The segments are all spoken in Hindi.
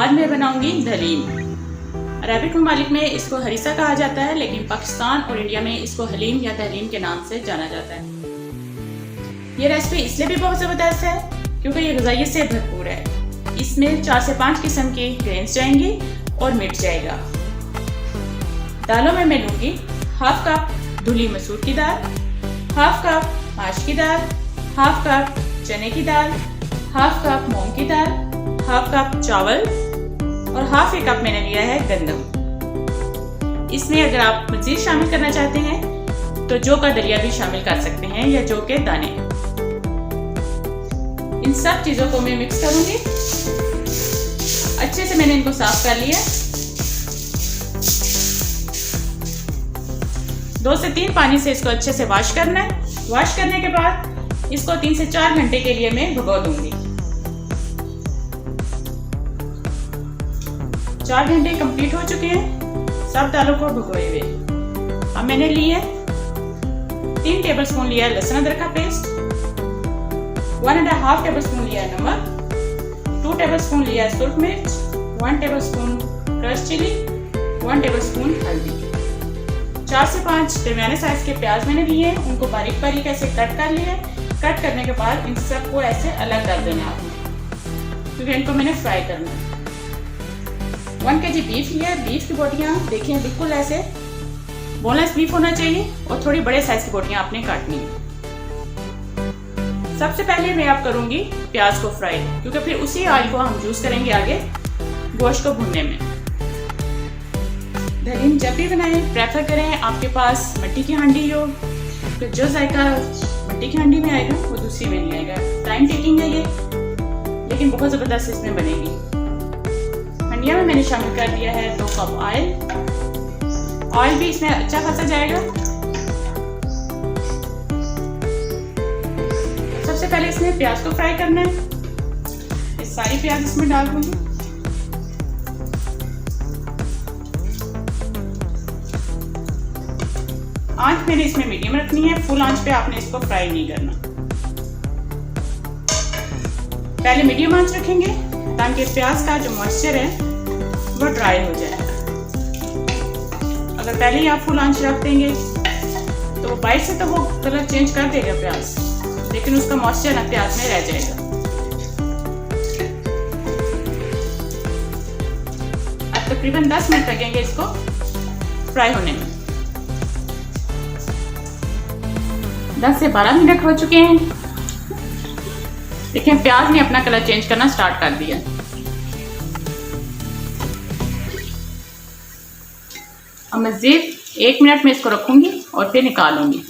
आज मैं बनाऊंगी दलीम। अरबिक ममालिक में इसको हरीसा कहा जाता है, लेकिन पाकिस्तान और इंडिया में इसको हलीम या तहलीम के नाम से जाना जाता है। ये रेसिपी इसलिए भी बहुत ज़बरदस्त है क्योंकि ये ग़िज़ाइयत से भरपूर है। इसमें 4 से 5 किस्म की ग्रेन्स जाएंगी और मिर्च जाएगा। दालों में मैं लूँगी हाफ कप धुली मसूर की दाल, हाफ कप माश की दाल, हाफ कप चने की दाल, हाफ कप मूंग की दाल, हाफ कप चावल और हाफ एक कप मैंने लिया है गंदम। इसमें अगर आप मज़ीद शामिल करना चाहते हैं तो जौ का दलिया भी शामिल कर सकते हैं या जौ के दाने। इन सब चीज़ों को मैं मिक्स करूंगी। अच्छे से मैंने इनको साफ कर लिया। 2 से 3 पानी से इसको अच्छे से वॉश करना है। वॉश करने के बाद इसको 3 से 4 घंटे के लिए मैं भिगो दूंगी। 4 घंटे कंप्लीट हो चुके हैं सब दालों को भिगोए हुए। अब मैंने लिए 3 टेबलस्पून लिया है लहसुन अदरक का पेस्ट, 1.5 टेबलस्पून लिया है नमक, 2 टेबलस्पून लिया है सुर्ख मिर्च, 1 टेबलस्पून क्रश चिली, 1 टेबलस्पून हल्दी। 4 से 5 दरमियाने साइज के प्याज मैंने लिए हैं, उनको बारीक बारीक ऐसे कट कर लिए। कट करने के बाद इन सबको ऐसे अलग कर देना है क्योंकि इनको मैंने फ्राई करना है। 1 kg बीफ लिया है। बीफ की बोटियाँ देखिए बिल्कुल ऐसे बोनलेस बीफ होना चाहिए और थोड़ी बड़े साइज की बोटियाँ आपने काटनी है। सबसे पहले मैं आप करूँगी प्याज को फ्राई, क्योंकि फिर उसी ऑयल को हम यूज़ करेंगे आगे गोश्त को भूनने में। दलीम जब भी बनाएं प्रेफर करें आपके पास मिट्टी की हांडी हो, तो जो जायका मिट्टी की हांडी में आएगा वो दूसरी में नहीं आएगा। टाइम टेकिंग है ये, लेकिन बहुत ज़बरदस्त इसमें बनेगी। हंडिया में मैंने शामिल कर दिया है 2 कप ऑयल। ऑयल भी इसमें अच्छा खासा जाएगा। सबसे पहले इसमें प्याज को फ्राई करना है। ये सारी प्याज इसमें डाल दूंगी। आंच मैंने इसमें मीडियम रखनी है, फुल आंच पे आपने इसको फ्राई नहीं करना। पहले मीडियम आंच रखेंगे ताकि प्याज का जो मॉइस्चर है वो ड्राई हो जाए। अगर पहले ही आप फुल आंच रख देंगे तो बाइट से तो वो कलर चेंज कर देगा प्याज, लेकिन उसका मॉइस्चर ना प्याज में रह जाएगा। अब तकरीबन 10 मिनट लगेंगे इसको फ्राई होने में। 10 से 12 मिनट हो चुके हैं। देखिए प्याज ने अपना कलर चेंज करना स्टार्ट कर दिया। अब मज़ीद 1 मिनट में इसको रखूंगी और फिर निकालूंगी।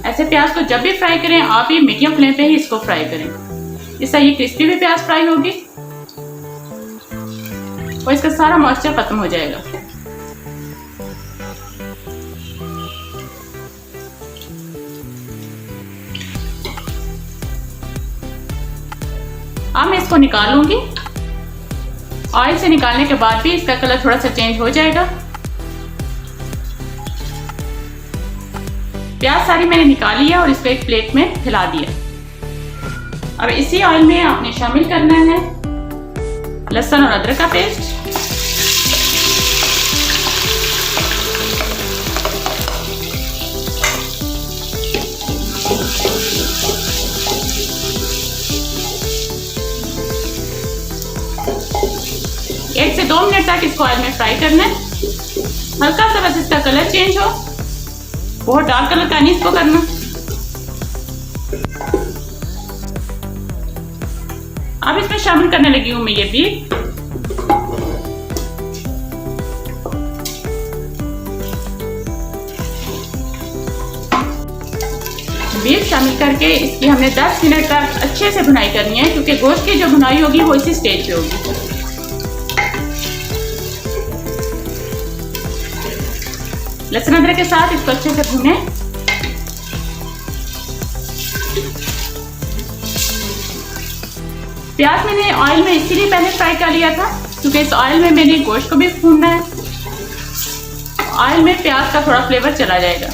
ऐसे प्याज को जब भी फ्राई करें आप ही मीडियम फ्लेम पे ही इसको फ्राई करें। इससे ये क्रिस्पी भी प्याज फ्राई होगी और इसका सारा मॉइस्चर खत्म हो जाएगा। अब मैं इसको निकालूंगी। ऑयल से निकालने के बाद भी इसका कलर थोड़ा सा चेंज हो जाएगा। प्याज सारी मैंने निकाली है और इसको एक प्लेट में फैला दिया। अब इसी ऑयल में आपने शामिल करना है लहसुन और अदरक का पेस्ट, एक से 2 मिनट तक इसको ऑयल में फ्राई करना है। हल्का सा बस इसका कलर चेंज हो, बहुत डार्क कलर का नहीं इसको करना। अब इसमें शामिल करने लगी हूं मैं ये बीफ। बीफ शामिल करके इसकी हमने 10 मिनट तक अच्छे से भुनाई करनी है, क्योंकि गोश्त की जो भुनाई होगी वो इसी स्टेज पे होगी। लहसुन अदरक के साथ इसको अच्छे से भूनें। प्याज मैंने ऑयल में इसीलिए पहले फ्राई कर लिया था क्योंकि इस ऑयल में मैंने गोश्त को भी भूनना है। ऑयल में प्याज का थोड़ा फ्लेवर चला जाएगा।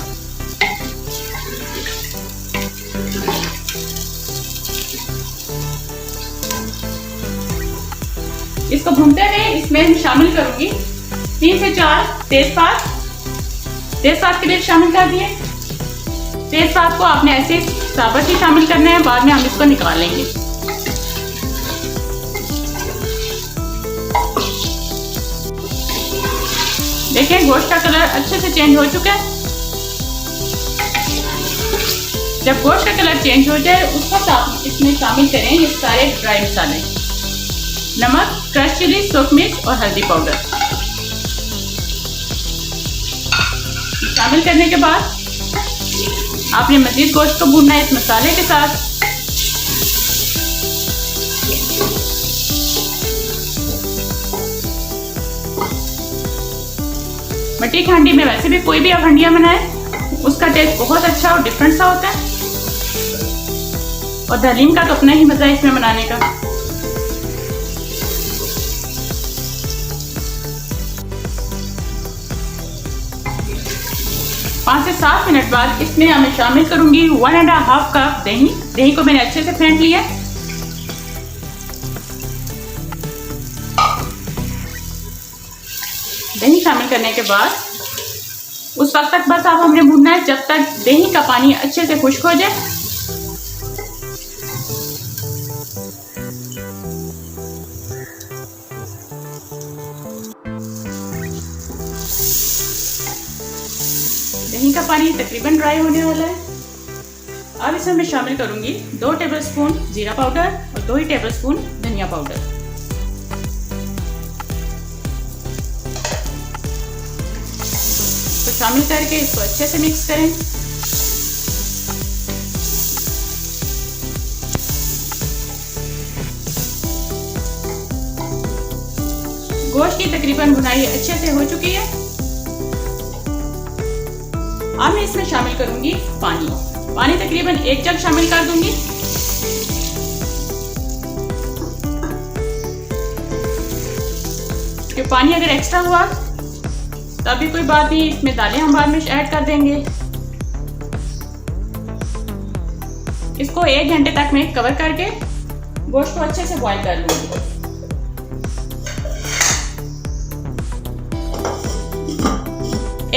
इसको भूनते हुए इसमें शामिल करूंगी 3 से 4 तेजपात के लिए शामिल कर दिए। तेजपात को आपने ऐसे साबुत ही शामिल करना है, बाद में हम इसको निकाल लेंगे। देखिए गोश्त का कलर अच्छे से चेंज हो चुका है। जब गोश्त का कलर चेंज हो जाए उस वक्त आप इसमें शामिल करें ये सारे ड्राई मसाले, नमक, क्रश चिली, सूख मिर्च और हल्दी पाउडर। शामिल करने के बाद आपने मजीद गोश्त को भूनना है इस मसाले के साथ। मट्टी की हांडी में वैसे भी कोई भी आप हंडिया बनाए उसका टेस्ट बहुत अच्छा और डिफरेंट सा होता है, और दहलीम का तो अपना ही मजा है इसमें बनाने का। पाँच से 7 मिनट बाद इसमें मैं शामिल करूंगी 1.5 कप दही। दही को मैंने अच्छे से फेंट लिया। दही शामिल करने के बाद उस वक्त तक बस आप हमने भूनना है जब तक दही का पानी अच्छे से खुश्क हो जाए। दही का पानी तकरीबन ड्राई होने वाला है। अब इसमें मैं शामिल करूंगी 2 टेबलस्पून जीरा पाउडर और 2 ही टेबलस्पून धनिया पाउडर। तो शामिल करके इसको अच्छे से मिक्स करें। गोश्त की तकरीबन भुनाई अच्छे से हो चुकी है। अब मैं इसमें शामिल करूंगी पानी तकरीबन 1 जग शामिल कर दूंगी। कि पानी अगर एक्स्ट्रा हुआ तभी कोई बात नहीं, इसमें दालें हम बाद में ऐड कर देंगे। इसको 1 घंटे तक मैं कवर करके गोश्त को अच्छे से बॉईल कर लूंगी।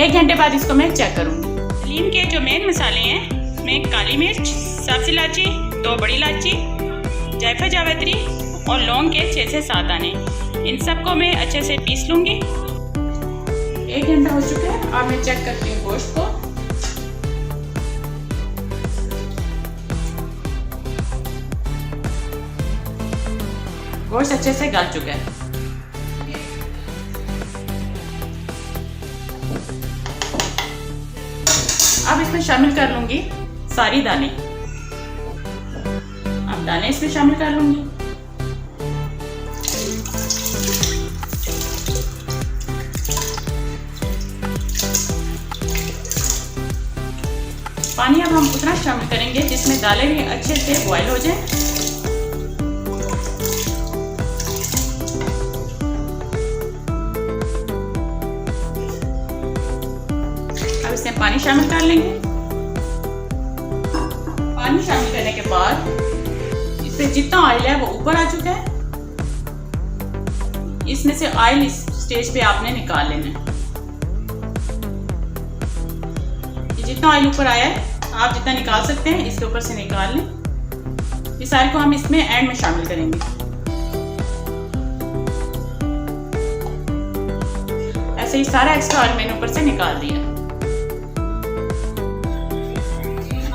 एक घंटे बाद इसको मैं चेक करूंगी। दहलीम के जो मेन मसाले हैं उसमें काली मिर्च, सब्ज इलायची, 2 बड़ी इलायची, जायफल जावित्री और लौंग के 6 से 7 दाने, इन सबको मैं अच्छे से पीस लूंगी। 1 घंटा हो चुका है। अब मैं चेक करती हूँ गोश्त को। गोश्त अच्छे से गल चुका है। अब इसमें शामिल कर लूंगी सारी दालें। अब दालें इसमें शामिल कर लूंगी। पानी अब हम उतना शामिल करेंगे जिसमें दालें भी अच्छे से बॉईल हो जाएं। अब इसमें पानी शामिल कर लेंगे। पानी शामिल करने के बाद इसमें जितना ऑयल है वो ऊपर आ चुका है। इसमें से ऑयल इस स्टेज पे आपने निकाल लेना है। ये जितना ऑयल ऊपर आया है आप जितना निकाल सकते हैं इसके ऊपर से निकाल लें। इस ऑयल को हम इसमें एंड में शामिल करेंगे। ऐसे ही सारा एक्स्ट्रा ऑयल मैंने ऊपर से निकाल दिया।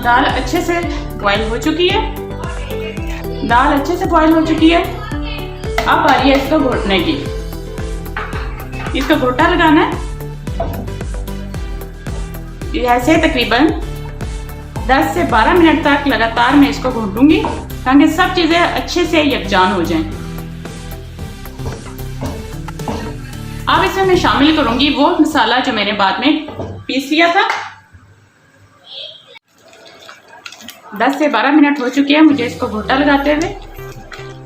दाल अच्छे से बॉईल हो चुकी है। दाल अच्छे से बॉईल हो चुकी है। अब आ रही है इसको घोटने की। इसको घोटा लगाना है। ऐसे तकरीबन 10 से 12 मिनट तक लगातार मैं इसको घोटूंगी ताकि सब चीजें अच्छे से यकजान हो जाएं। अब इसमें मैं शामिल करूंगी वो मसाला जो मैंने बाद में पीस लिया था। 10 से 12 मिनट हो चुके हैं मुझे इसको घोटा लगाते हुए।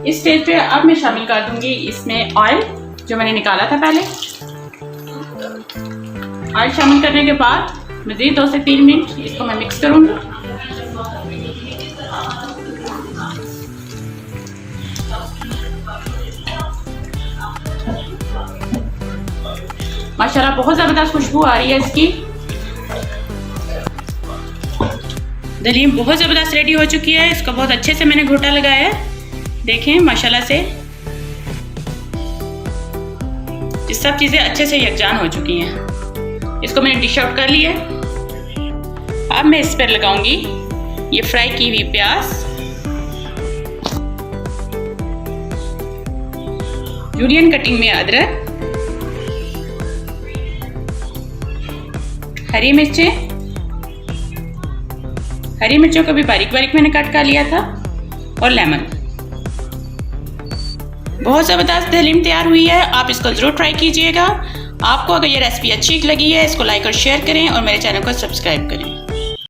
इस स्टेज पे अब मैं शामिल कर दूंगी इसमें ऑयल जो मैंने निकाला था पहले। ऑयल शामिल करने के बाद मज़ीद 2 से 3 मिनट इसको मैं मिक्स करूंगी। माशाल्लाह बहुत ज़बरदस्त खुशबू आ रही है इसकी। दलीम बहुत ज़बरदस्त रेडी हो चुकी है। इसको बहुत अच्छे से मैंने घोटा लगाया है, देखें माशाल्लाह से ये सब चीज़ें अच्छे से यकजान हो चुकी हैं। इसको मैंने डिश आउट कर लिया है। अब मैं इस पर लगाऊंगी ये फ्राई की हुई प्याज, जूलियन कटिंग में अदरक, हरी मिर्चें, हरी मिर्चों को भी बारीक बारीक मैंने कट कर लिया था, और लेमन। बहुत ज़बरदस्त हलीम तैयार हुई है। आप इसको ज़रूर ट्राई कीजिएगा। आपको अगर ये रेसिपी अच्छी लगी है इसको लाइक और शेयर करें और मेरे चैनल को सब्सक्राइब करें।